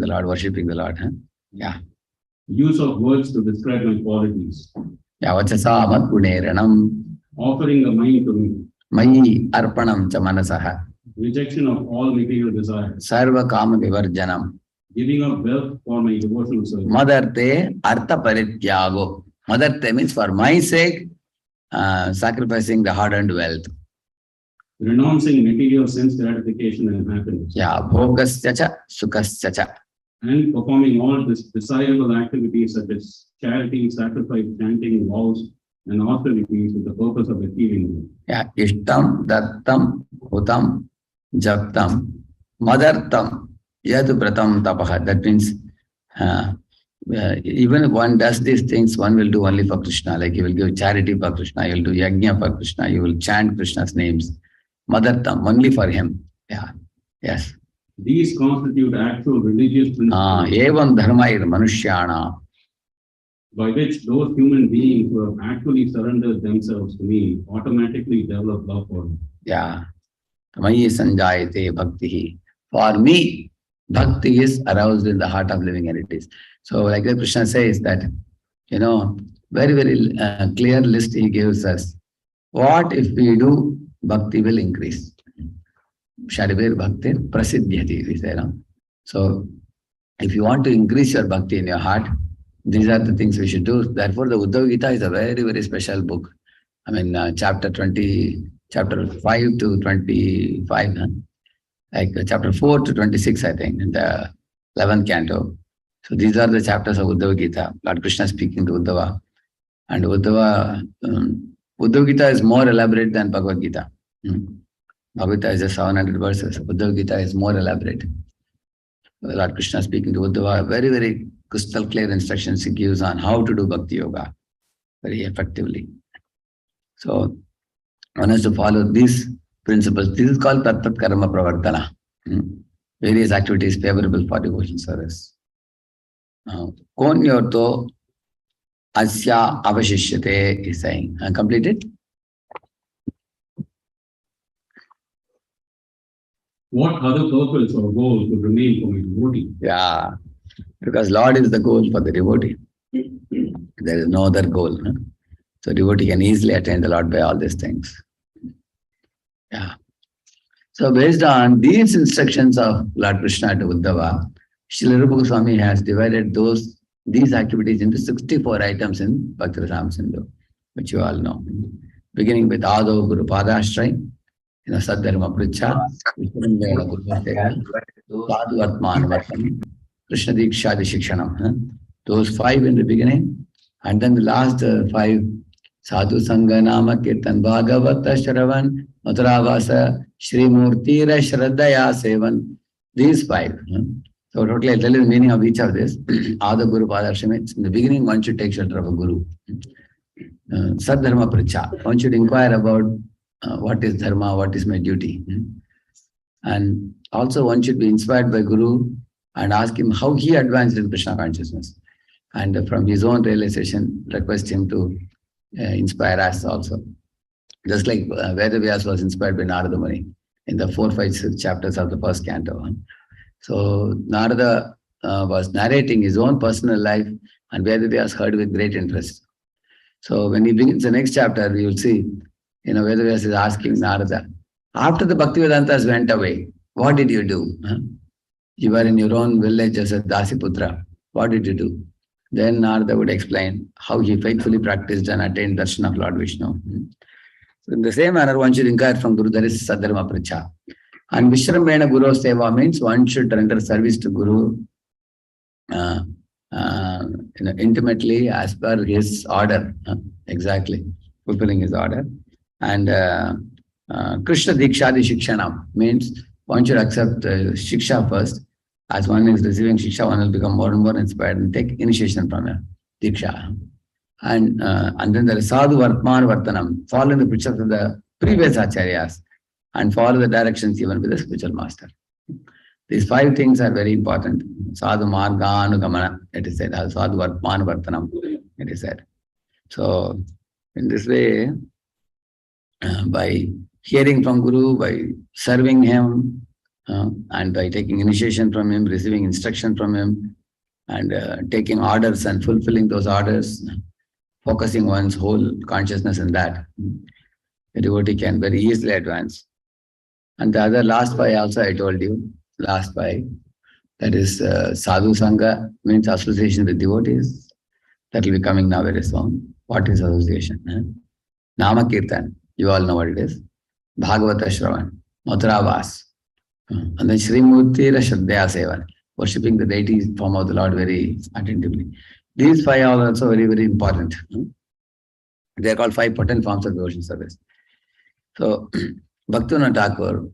the Lord, worshipping the Lord. Huh? Yeah. Use of words to describe my qualities. Yeah, vachasa mat guneranam. Offering a mind to me. Mayi arpanam cha manasaha. Rejection of all material desires. Sarva kama vivarjanam. Giving up wealth for my devotional service. Madarte artha parityago. Madarte means for my sake, sacrificing the hard-earned wealth. Renouncing material sense gratification and happiness. Yeah, bhogasya cha sukasya cha. And performing all this desirable activities such as charity, sacrifice, chanting, vows, and austerities with the purpose of achieving them. Yeah, ishtam, dattam, hutam, japtam, madartam, yadu pratam tapaha. That means even if one does these things, one will do only for Krishna. Like you will give charity for Krishna, you will do yajna for Krishna, you will chant Krishna's names. Madartam, only for him. Yeah, yes. These constitute actual religious principles. Evam dharmair manushyana. By which those human beings who have actually surrendered themselves to me automatically develop love for me. Yeah. Mayi sanjayate bhakti. For me, bhakti is aroused in the heart of living entities. So like the Krishna says that, very, very clear list he gives us. What if we do, bhakti will increase. Sharibir bhakti prasiddhyati, we say. So if you want to increase your bhakti in your heart, these are the things we should do. Therefore, the Uddhava Gita is a very, very special book. I mean, chapter 5 to 25, like chapter 4 to 26, I think, in the 11th canto. So these are the chapters of Uddhava Gita. Lord Krishna speaking to Uddhava. And Uddhava Gita is more elaborate than Bhagavad Gita. Bhagavad Gita is just 700 verses. Uddhava Gita is more elaborate. Lord Krishna speaking to Uddhava, very, very crystal clear instructions he gives on how to do Bhakti Yoga very effectively. So one has to follow these principles. This is called Tat Karma Pravartana. Various activities favorable for devotion service. Konyoto asya avashishyate is saying. Completed? What other purpose or goal could remain for my devotee? Yeah, because Lord is the goal for the devotee. There is no other goal. So devotee can easily attain the Lord by all these things. Yeah. So based on these instructions of Lord Krishna to Uddhava, Srila Rupa Goswami has divided these activities into 64 items in Bhakti Rasamrita Sindhu, which you all know. Beginning with Ado Guru Padashray, Saddharma Pricha, Sadhu Atman Vartam, Krishna Diksha Shikshanam. Those 5 in the beginning, and then the last 5, Sadhu Sangha Nama Kirtan Bhagavata Shravan, Matharavasa, Shri Murtira Shraddhaya Sevan. These 5. So totally I'll tell you the meaning of each of this. Ado Guru Padashray, in the beginning one should take shelter of a Guru. Saddharma Pricha, one should inquire about what is dharma, what is my duty. And also one should be inspired by Guru and ask him how he advanced in Krishna consciousness. And from his own realization, request him to inspire us also. Just like Veda Vyas was inspired by Narada Muni in the 4, 5, 6 chapters of the first canto. So Narada was narrating his own personal life, and Veda Vyas heard with great interest. So when he begins the next chapter, we will see, Veda Vyas is asking Narada, after the Bhaktivedantas went away, what did you do? You were in your own village as a Dasiputra. What did you do? Then Narada would explain how he faithfully practiced and attained darshan of Lord Vishnu. So in the same manner, one should inquire from Guru, that is Saddharma Pricha. And Vishrambena Guru Seva means one should render service to Guru intimately as per his order, exactly, fulfilling his order. And Krishna Dikshadi Shikshanam means one should accept Shiksha first. As one is receiving Shiksha, one will become more and more inspired and take initiation from a Diksha. And then there is Sadhu Vartman Vartanam, follow the precepts of the previous Acharyas and follow the directions given by the spiritual master. These 5 things are very important. Sadhu Marga Anugamana, it is said. Sadhu Vartman Vartanam, it is said. So in this way, by hearing from Guru, by serving him, and by taking initiation from him, receiving instruction from him, and taking orders and fulfilling those orders, focusing one's whole consciousness in that, the devotee can very easily advance. And the other last five also I told you, last five, that is sadhu sangha, means association with devotees. That will be coming now very soon. What is association? Nama Kirtan, you all know what it is. Bhagavata Shravan, Mathura and then Srimurti Shraddhaya Sevan, worshipping the deity form of the Lord very attentively. These five are also very, very important. They are called five potent forms of devotion service. So, Bhaktivinoda Thakur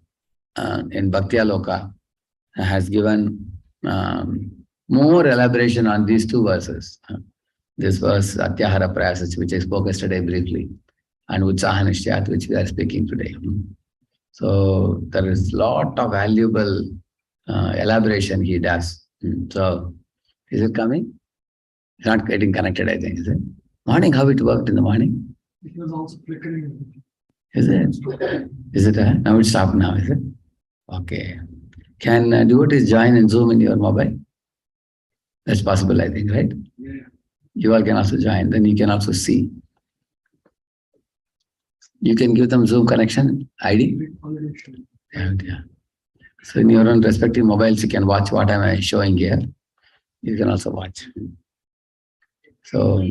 in Bhakti Aloka has given more elaboration on these two verses. This verse, Atyahara Prayasach, which I spoke yesterday briefly, and Utsaha Nishyat, which we are speaking today. So there is a lot of valuable elaboration he does. So is it coming? It's not getting connected, I think, is it? Morning, how it worked in the morning? It was also flickering. Is it? Is it? Now it's stopped now, is it? Okay. Can devotees join in Zoom in your mobile? That's possible, I think, right? Yeah. You all can also join, then you can also see. You can give them Zoom connection ID? Yeah. So in your own respective mobiles, you can watch what am I showing here. You can also watch. So,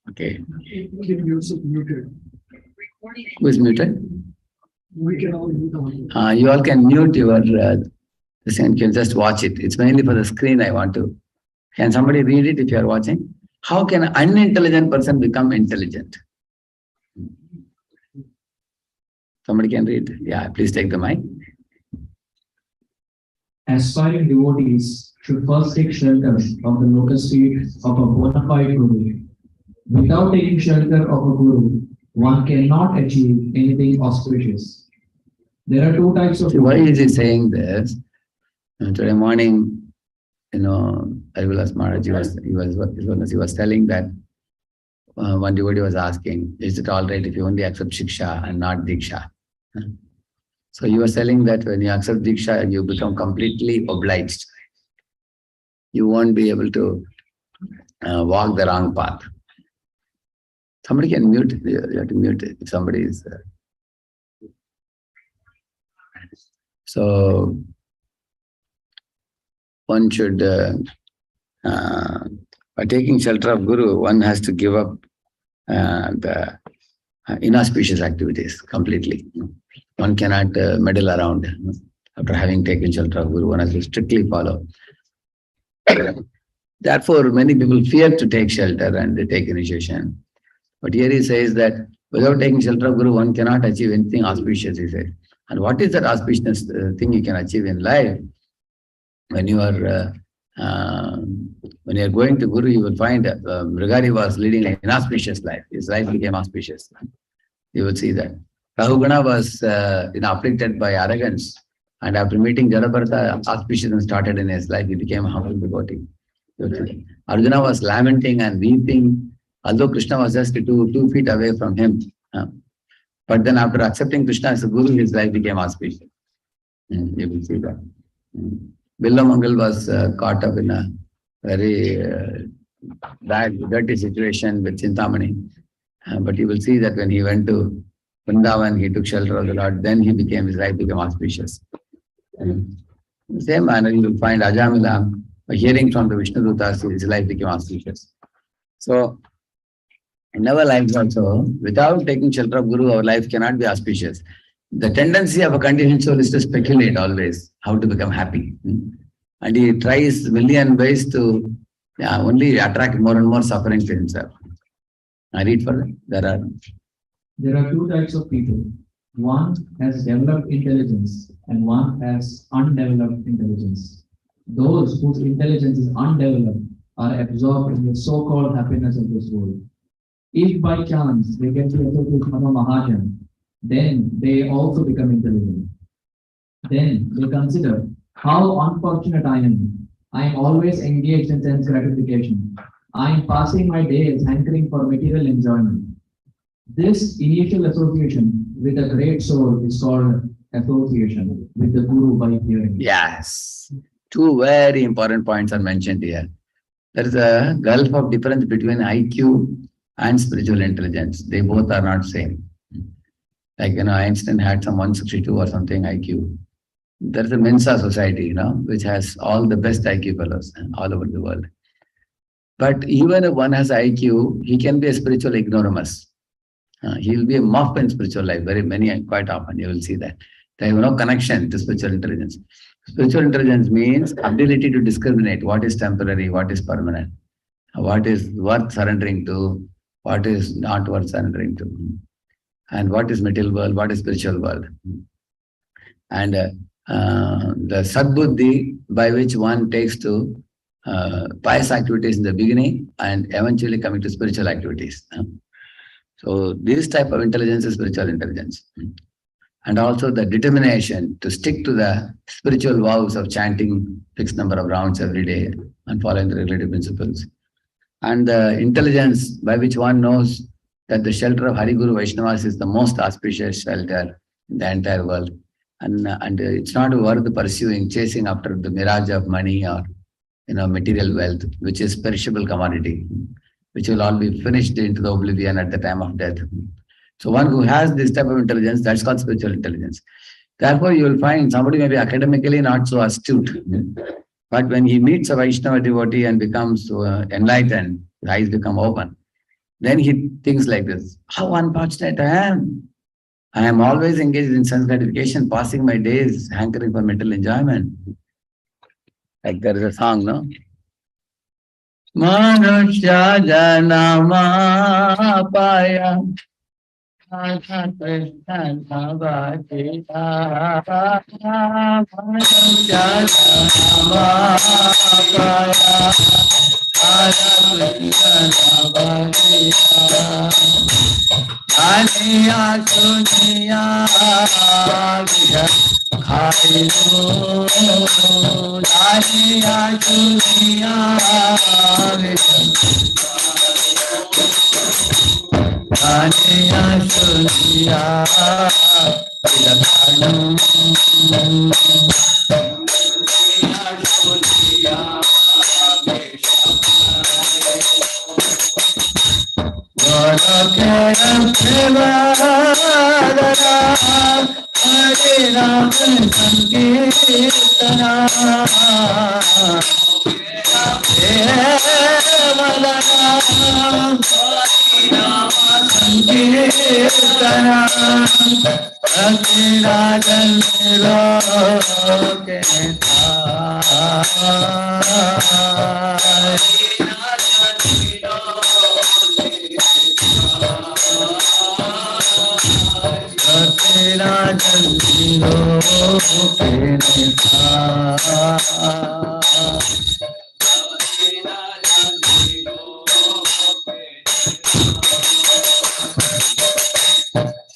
okay. Keep yourself muted. Who is muted? We can all mute on. You all can mute your this and can just watch it. It's mainly for the screen I want to. Can somebody read it if you are watching? How can an unintelligent person become intelligent? Somebody can read. Yeah, please take the mic. Aspiring devotees should first take shelter of the lotus feet of a bona fide guru. Without taking shelter of a guru, one cannot achieve anything auspicious. There are two types of. See, why is he saying this? Today morning, Arivilas Maharaj, he was telling that one devotee was asking, is it all right if you only accept Shiksha and not Diksha? So he was telling that when you accept Diksha, you become completely obliged. You won't be able to walk the wrong path. Somebody can mute, you have to mute it if somebody is. So one should, by taking shelter of Guru, one has to give up the inauspicious activities completely. One cannot meddle around after having taken shelter of Guru. One has to strictly follow. Therefore, many people fear to take shelter and they take initiation. But here he says that without taking shelter of Guru, one cannot achieve anything auspicious, he said. And what is that auspicious thing you can achieve in life? When you are going to Guru, you will find Mrigari was leading an inauspicious life. His life became auspicious. You will see that. Rahugana was afflicted by arrogance, and after meeting Jadabharata, auspiciousness started in his life. He became a humble devotee. Arjuna was lamenting and weeping, although Krishna was just two feet away from him. But then after accepting Krishna as a Guru, his life became auspicious. You will see that. Billamangal was caught up in a very bad, dirty situation with Chintamani. But you will see that when he went to Vrindavan, he took shelter of the Lord, then his life became auspicious. In the same manner, you will find Ajamila, by hearing from the Vishnu Dutas, his life became auspicious. So, in our lives also, without taking shelter of Guru, our life cannot be auspicious. The tendency of a conditioned soul is to speculate always how to become happy. And he tries million ways to only attract more and more suffering to himself. I read for them. There are two types of people. One has developed intelligence and one has undeveloped intelligence. Those whose intelligence is undeveloped are absorbed in the so-called happiness of this world. If by chance they get to become a Mahajan, then they also become intelligent. Then they consider, how unfortunate I am. I am always engaged in sense gratification. I am passing my days hankering for material enjoyment. This initial association with a great soul is called association with the Guru by hearing. Yes. Two very important points are mentioned here. There is a gulf of difference between IQ and spiritual intelligence. They both are not same. Like, Einstein had some 162 or something IQ. There's a Mensa society, which has all the best IQ fellows all over the world. But even if one has IQ, he can be a spiritual ignoramus. He will be a muff in spiritual life. Quite often, you will see that. They have no connection to spiritual intelligence. Spiritual intelligence means ability to discriminate what is temporary, what is permanent, what is worth surrendering to, what is not worth surrendering to, and what is material world, what is spiritual world. And the sadbuddhi by which one takes to pious activities in the beginning and eventually coming to spiritual activities. So this type of intelligence is spiritual intelligence. And also the determination to stick to the spiritual vows of chanting fixed number of rounds every day and following the regulative principles. And the intelligence by which one knows that the shelter of Hari Guru Vaishnavas is the most auspicious shelter in the entire world. And it's not worth pursuing, chasing after the mirage of money or material wealth, which is perishable commodity, which will all be finished into the oblivion at the time of death. So one who has this type of intelligence, that's called spiritual intelligence. Therefore, you will find somebody may be academically not so astute, but when he meets a Vaishnava devotee and becomes enlightened, his eyes become open, then he thinks like this: how unfortunate I am. I am always engaged in sense gratification, passing my days hankering for mental enjoyment. Like there is a song, no? Manusya janama paya Radha Krishna Bhakita Manusya janama paya Radha Krishna Bhakita Aniya suniya viya khairu Aniya suniya viya Aniya suniya viya Aniya suniya Hare Ram Sankirtana Kevala Ram Sankirtana Bhakti Rajan Niloke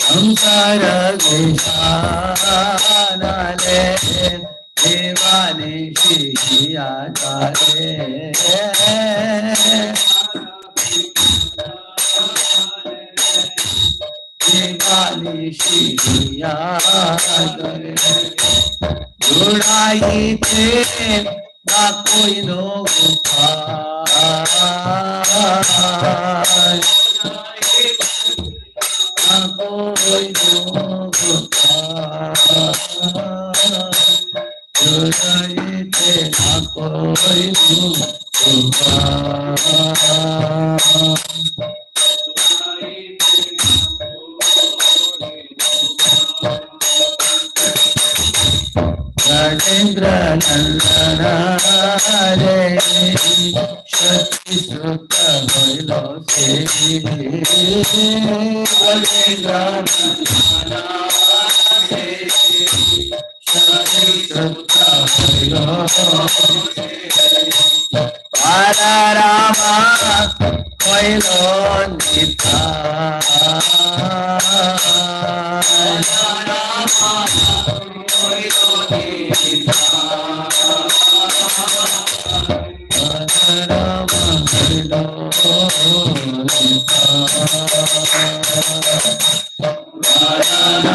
Sankara Vishanale Devani Shiyatare Devani Shiyatare Judai the na koi no gopal na koi no gopal Judai the na koi no gopal Rajendra Nandana Hare Shakti Sutta Hoilo Se Rajendra Nandana Hare Shakti Sutta Hoilo Para Rama Hoilo Nita Rama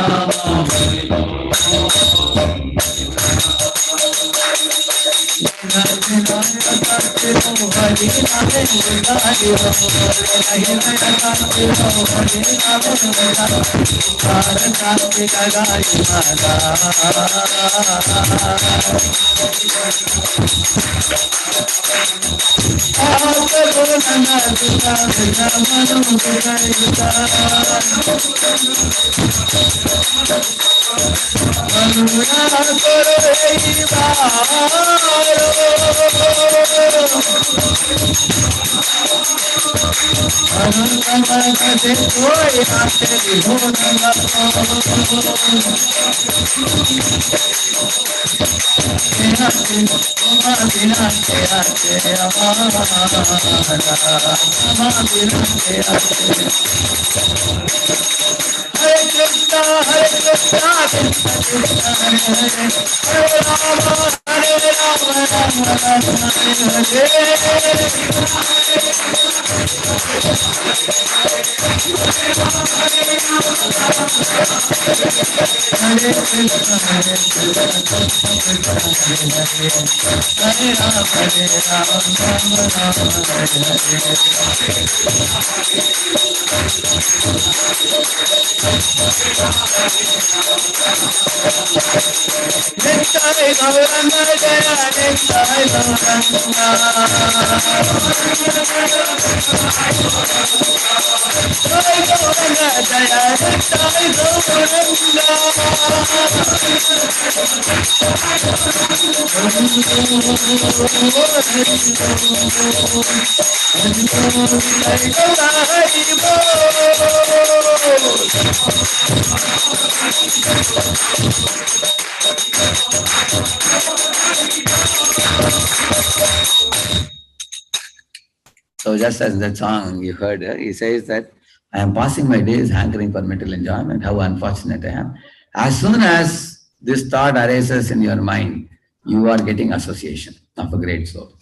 So just as that song you heard, he says that I am passing my days hankering for material enjoyment. How unfortunate I am. As soon as this thought arises in your mind, you are getting association of a great soul.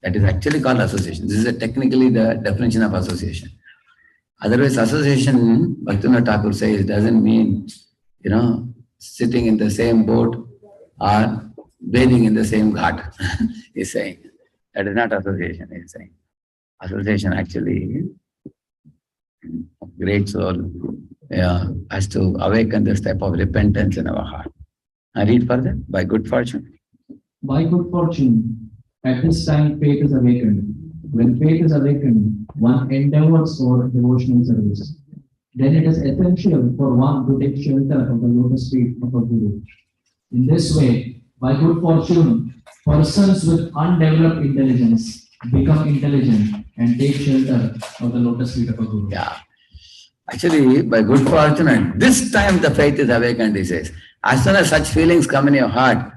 That is actually called association. This is technically the definition of association. Otherwise, association, Bhaktivinoda Thakur says, doesn't mean, sitting in the same boat or bathing in the same ghat. He's saying that is not association. He's saying association actually, great soul has to awaken this type of repentance in our heart. I read further. By good fortune. By good fortune, at this time faith is awakened. When faith is awakened, one endeavors for devotional service. Then it is essential for one to take shelter of the lotus feet of a guru. In this way, by good fortune, persons with undeveloped intelligence become intelligent and take shelter of the lotus feet of a guru. Yeah. Actually, by good fortune, at this time the faith is awakened, he says. As soon as such feelings come in your heart,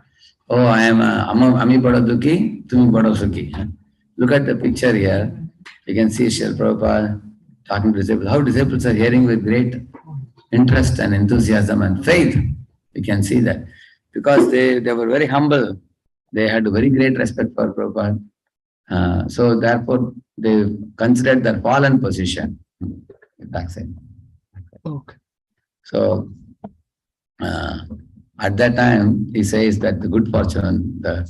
oh, I am Ami Bada Dukhi, Tumi Bada Sukhi. Look at the picture here. You can see Srila Prabhupada talking to disciples. How disciples are hearing with great interest and enthusiasm and faith. You can see that. Because they were very humble. They had a very great respect for Prabhupada. So therefore, they considered their fallen position. That's it. Okay. So, at that time, he says that the good fortune, the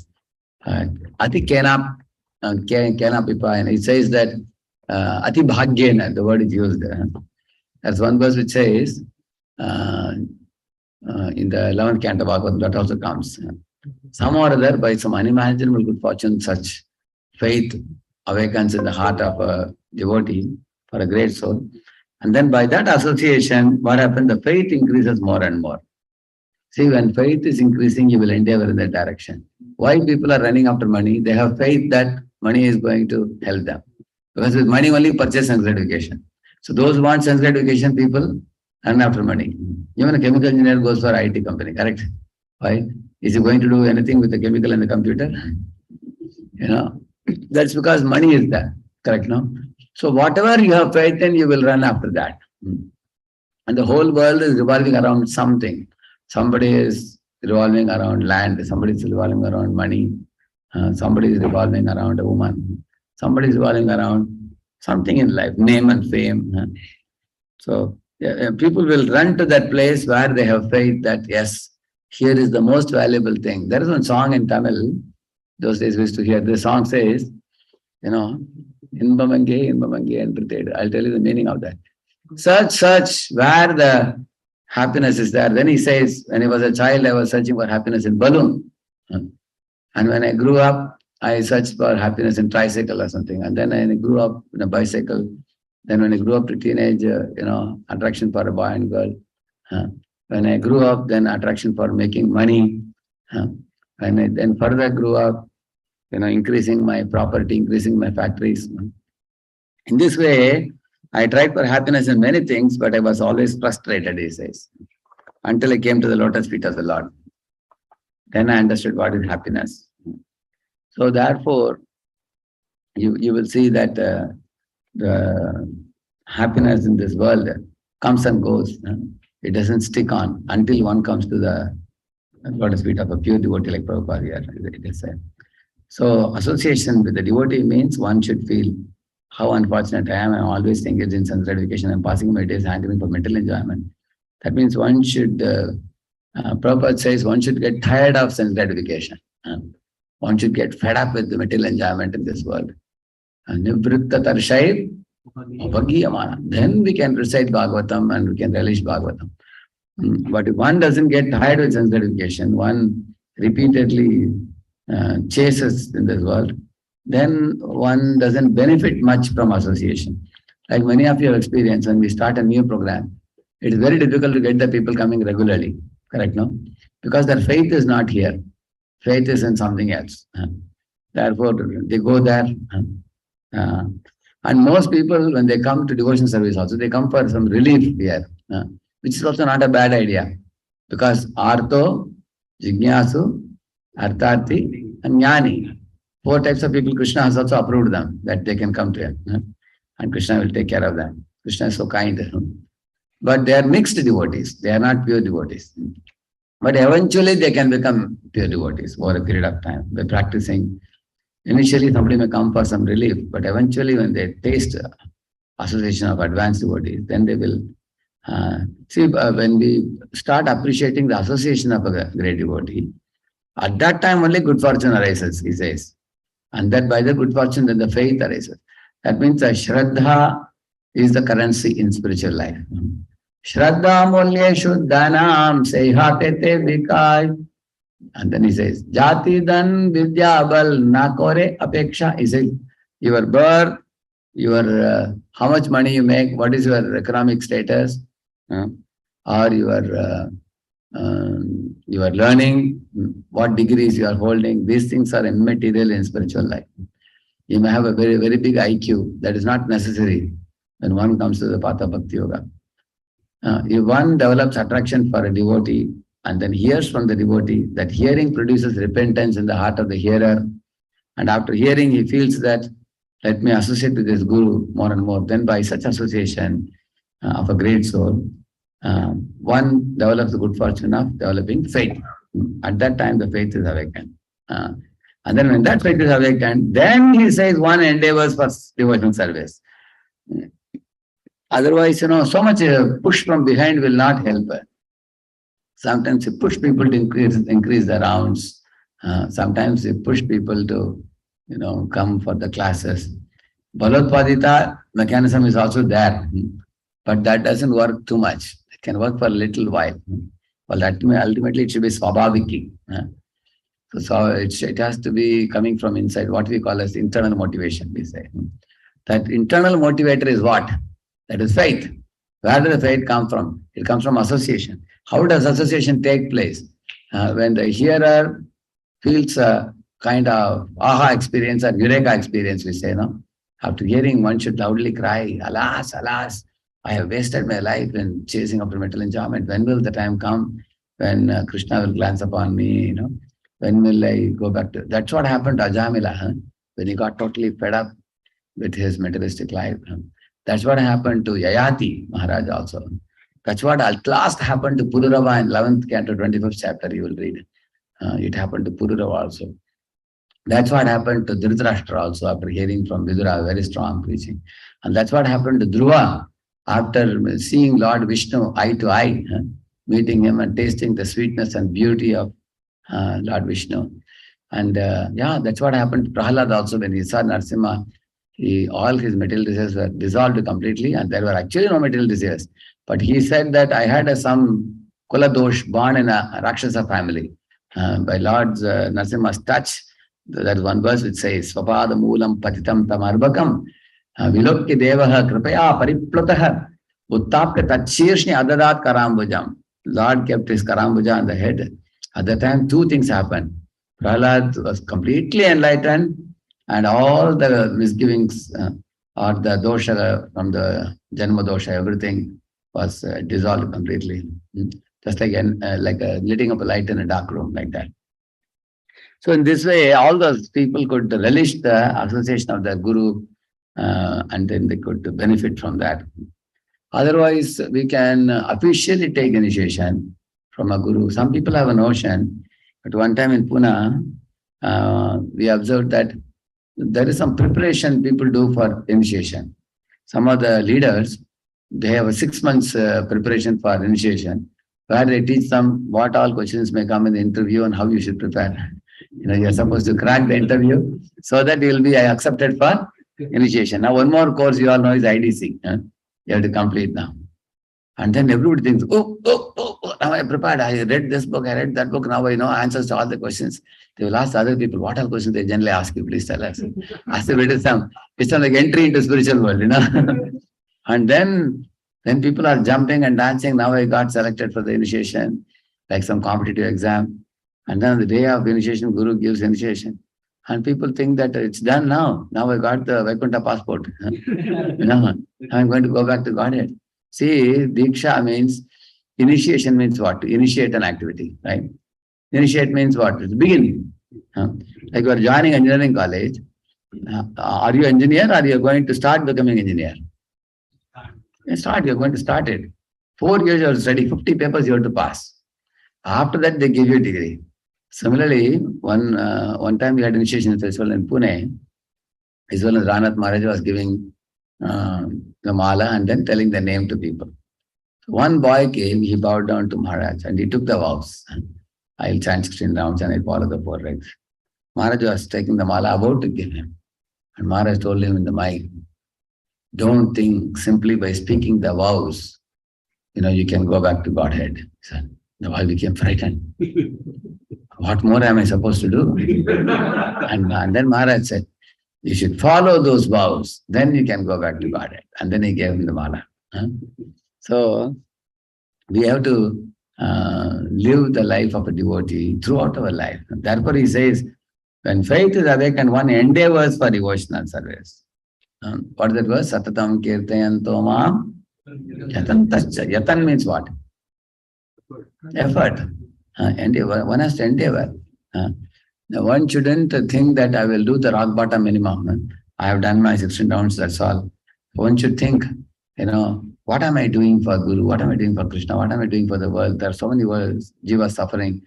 Ati Kena Pipa, and he says that Ati Bhagyena, the word is used there. That's one verse which says, in the 11th canto of Bhagavad, that also comes. Somehow or other, by some unimaginable good fortune, such faith awakens in the heart of a devotee for a great soul. And then by that association, what happens? The faith increases more and more. See, when faith is increasing, you will endeavor in that direction. Why people are running after money? They have faith that money is going to help them. Because with money only purchase sense gratification. So those who want sense gratification, people run after money. Even a chemical engineer goes for IT company, correct? Why? Is he going to do anything with the chemical and the computer? That's because money is there, correct, no? So whatever you have faith in, you will run after that. And the whole world is revolving around something. Somebody is revolving around land, somebody is revolving around money, somebody is revolving around a woman, somebody is revolving around something in life, name and fame. So people will run to that place where they have faith that, yes, here is the most valuable thing. There is one song in Tamil, Those days we used to hear this song says, Inbamange, Inbamange, and Prithede. I'll tell you the meaning of that. Search where the happiness is there. Then he says, when he was a child, I was searching for happiness in balloon. And when I grew up, I searched for happiness in tricycle or something. And then I grew up in a bicycle. Then when I grew up to teenage, attraction for a boy and girl. When I grew up, then attraction for making money. When I then further grew up, increasing my property, increasing my factories. In this way, I tried for happiness in many things, but I was always frustrated, he says, until I came to the lotus feet of the Lord. Then I understood what is happiness. So therefore, you will see that the happiness in this world comes and goes. It doesn't stick on until one comes to the lotus feet of a pure devotee like Prabhupada here, it is said. So association with the devotee means one should feel how unfortunate I am. I'm always engaged in sense gratification. I'm passing my days hankering for mental enjoyment. That means one should, Prabhupada says, one should get tired of sense gratification. One should get fed up with the material enjoyment in this world. Nivritta tarshai upagiyamana. Then we can recite Bhagavatam and we can relish Bhagavatam. But if one doesn't get tired with sense gratification, one repeatedly chases in this world, then one doesn't benefit much from association. Like many of you have experienced, when we start a new program, it is very difficult to get the people coming regularly. Correct, no? Because their faith is not here. Faith is in something else. Therefore, they go there. And most people, when they come to devotion service also, they come for some relief here, which is also not a bad idea. Because Artho, Jignasu, Artharthi, and Jnani. 4 types of people, Krishna has also approved them, that they can come to him. And Krishna will take care of them. Krishna is so kind. But they are mixed devotees. They are not pure devotees. But eventually they can become pure devotees over a period of time by practicing. Initially somebody may come for some relief, but eventually when they taste association of advanced devotees, then they will when we start appreciating the association of a great devotee, at that time only good fortune arises, he says. And that by the good fortune, then the faith arises. That means the Shraddha is the currency in spiritual life. Shraddha mulye shuddhanam sehate vikai. And then he says, Jati dan vidya bal na kore apeksha. He says, your birth, your how much money you make, what is your economic status, or your learning, what degrees you are holding. These things are immaterial in spiritual life. You may have a very, very big IQ. That is not necessary when one comes to the path of Bhakti Yoga. If one develops attraction for a devotee and then hears from the devotee, that hearing produces repentance in the heart of the hearer. And after hearing, he feels that, let me associate with this guru more and more. Then by such association of a great soul, one develops the good fortune of developing faith. At that time, the faith is awakened. And then when that faith is awakened, then he says one endeavors for devotional service. Otherwise, so much push from behind will not help. Sometimes you push people to increase the rounds. Sometimes you push people to, come for the classes. Balotpadita mechanism is also there, but that doesn't work too much. It can work for a little while. Well, ultimately it should be swabhaviki. So it has to be coming from inside, what we call as internal motivation, we say. That internal motivator is what? That is faith. Where does the faith come from? It comes from association. How does association take place? When the hearer feels a kind of aha experience or eureka experience, we say, after hearing, one should loudly cry, alas, alas, I have wasted my life in chasing after material enjoyment. When will the time come when Krishna will glance upon me? When will I go back to... That's what happened to Ajamila, when he got totally fed up with his materialistic life. That's what happened to Yayati Maharaj also. That's what at last happened to Pururava in 11th canto, 25th chapter, you will read. It happened to Pururava also. That's what happened to Dhritarashtra also after hearing from Vidura, very strong preaching. And that's what happened to Dhruva after seeing Lord Vishnu eye to eye, meeting him and tasting the sweetness and beauty of Lord Vishnu. And yeah, that's what happened to Prahalad also when he saw Narsimha. All his material desires were dissolved completely, and there were actually no material desires. But he said that I had some Kula dosh born in a Rakshasa family. By Lord's Narsimha's touch, that is one verse which says, Swapada Moolam Patitam Tamarbakam Vilokki Devaha Kripaya Pariplataha Uttapya Tachirshni Adadat Karambujam. Lord kept his Karambuja on the head. At the time, two things happened. Prahlad was completely enlightened, and all the misgivings or the dosha from the Janma dosha, everything was dissolved completely. Just like a lighting up a light in a dark room, like that. So in this way, all those people could relish the association of their guru, and then they could benefit from that. Otherwise, we can officially take initiation from a guru. Some people have a notion, but one time in Pune, we observed that there is some preparation people do for initiation. Some of the leaders, they have a 6 months preparation for initiation, where they teach them what all questions may come in the interview and how you should prepare. You're supposed to crack the interview so that you will be accepted for initiation. Now, one more course you all know is IDC. You have to complete now. And then everybody thinks, oh, now I prepared. I read this book, I read that book. Now I know answers to all the questions. They will ask other people, what are questions they generally ask you? Please tell us. Ask them, it's like entry into spiritual world, And then people are jumping and dancing. Now I got selected for the initiation, like some competitive exam. And then on the day of initiation, Guru gives initiation. And people think that it's done now. Now I got the Vaikuntha passport. I'm going to go back to Godhead. See, Diksha means, initiation means what? To initiate an activity, right? Initiate means what? It's beginning. Like you are joining engineering college. Are you engineer or are you going to start becoming engineer? You're going to start it. 4 years you have to study, 50 papers you have to pass. After that, they give you a degree. Similarly, one time we had initiation festival in Pune. As well as Ranath Maharaj was giving the mala and then telling the name to people. One boy came, he bowed down to Maharaj and he took the vows. I'll chant 16 rounds and I'll follow the 4 regs. Maharaj was taking the mala, about to give him. And Maharaj told him in the mic, don't think simply by speaking the vows, you can go back to Godhead. So the boy became frightened. What more am I supposed to do? And then Maharaj said, you should follow those vows, then you can go back to Godhead. And then he gave him the mala. So we have to live the life of a devotee throughout our life. And therefore he says, when faith is awakened, one endeavors for devotional service. What is that verse? Satatam kirtayanto mam yatan tascha. Yatan means what? Effort. Endeavor. One has to endeavor. Now one shouldn't think that I will do the rock bottom minimum. I have done my 16 rounds, that's all. One should think, what am I doing for Guru? What am I doing for Krishna? What am I doing for the world? There are so many worlds, jivas suffering.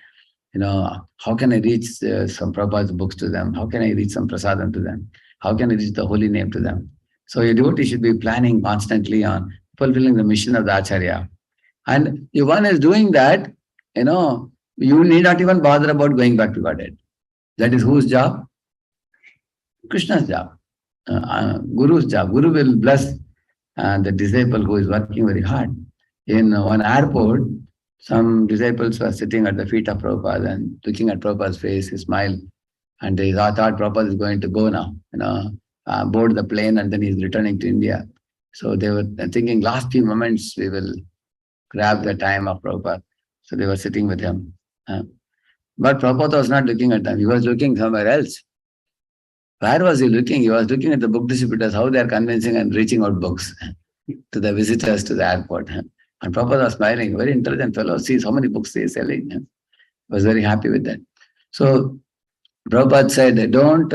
How can I reach some Prabhupada's books to them? How can I reach some prasadam to them? How can I reach the holy name to them? So your devotee should be planning constantly on fulfilling the mission of the Acharya. And if one is doing that, you need not even bother about going back to Godhead. That is whose job? Krishna's job. Guru's job. Guru will bless the disciple who is working very hard. In one airport, some disciples were sitting at the feet of Prabhupada and looking at Prabhupada's face, he smiled. And they thought Prabhupada is going to go now, board the plane and then he's returning to India. So they were thinking last few moments we will grab the time of Prabhupada. So they were sitting with him. But Prabhupada was not looking at them. He was looking somewhere else. Where was he looking? He was looking at the book distributors, how they are convincing and reaching out books to the visitors to the airport. And Prabhupada was smiling, very intelligent fellow, sees how many books he is selling. He was very happy with that. So Prabhupada said, don't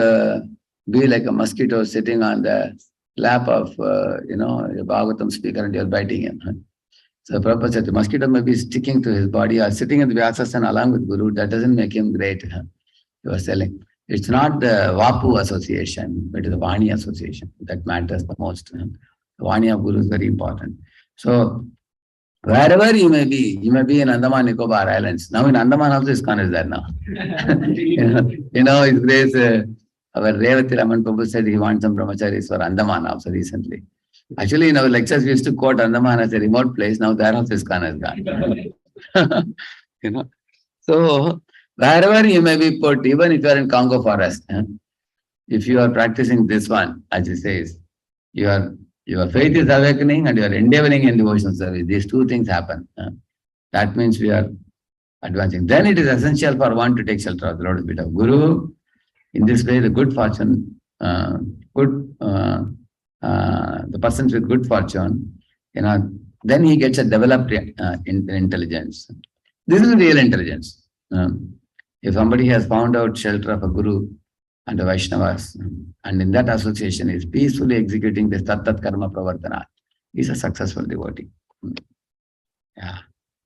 be like a mosquito sitting on the lap of, a Bhagavatam speaker and you're biting him. So Prabhupada said, the mosquito may be sticking to his body or sitting in the Vyasasana along with Guru. That doesn't make him great. He was telling. It's not the Vapu association, but the Vani association that matters the most. The Vani of Guru is very important. So Wherever you may be in Andaman Nicobar Islands. Now in Andaman also ISKCON is there now. His grace, our Revati Raman Prabhu said he wants some brahmacharis for Andaman also recently. Actually, in our lectures, we used to quote Andaman as a remote place. Now there also ISKCON has gone. So wherever you may be put, even if you are in Congo forest, if you are practicing this one, as he says, your faith is awakening and you are endeavoring in devotional service. These two things happen. That means we are advancing. Then it is essential for one to take shelter of the lotus feet of Guru. In this way, the good fortune, the persons with good fortune, then he gets a developed intelligence. This is real intelligence. If somebody has found out shelter of a Guru and the Vaishnavas, and in that association is peacefully executing this tat karma pravartana, is a successful devotee. Yeah.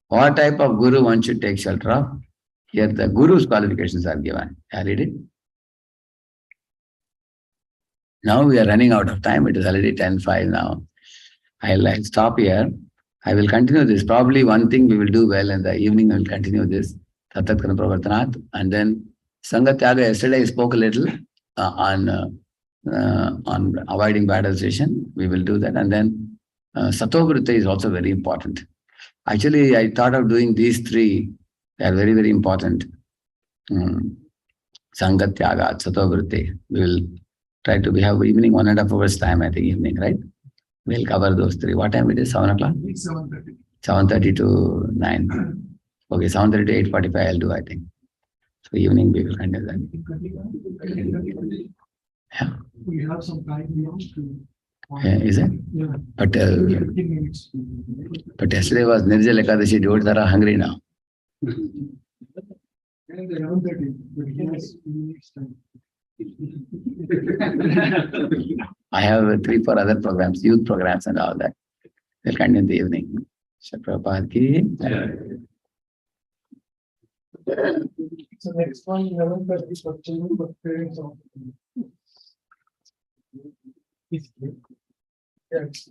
What type of Guru one should take shelter of? Here the Guru's qualifications are given. I read it. Now we are running out of time. It is already 10:05 now. I'll stop here. I will continue this. Probably one thing we will do well in the evening. I will continue this tat karma pravartanat, and then Sangha Tyaga. Yesterday I spoke a little on avoiding bad association. We will do that. And then Satovritta is also very important. Actually, I thought of doing these three. They are very, very important. Sangha Tyaga, Satovritti. We will try to have evening 1.5 hours time, I think, evening, right? We'll cover those three. What time it is? 7 o'clock? 7:30. 7:30 to 9. Okay, 7:30 to 8:45 I'll do, I think. So evening we will continue that. Yeah. We have some time beyond to. Yeah, is it? Yeah. But 15 minutes. yesterday was Nirjala Ekadashi. Devotees are hungry now. And 11:30, but yes, we need time. I have 3-4 other programs, youth programs and all that. We'll continue in the evening. Prabhupada ki. So next one, 11:30 for children, but parents of. Yes.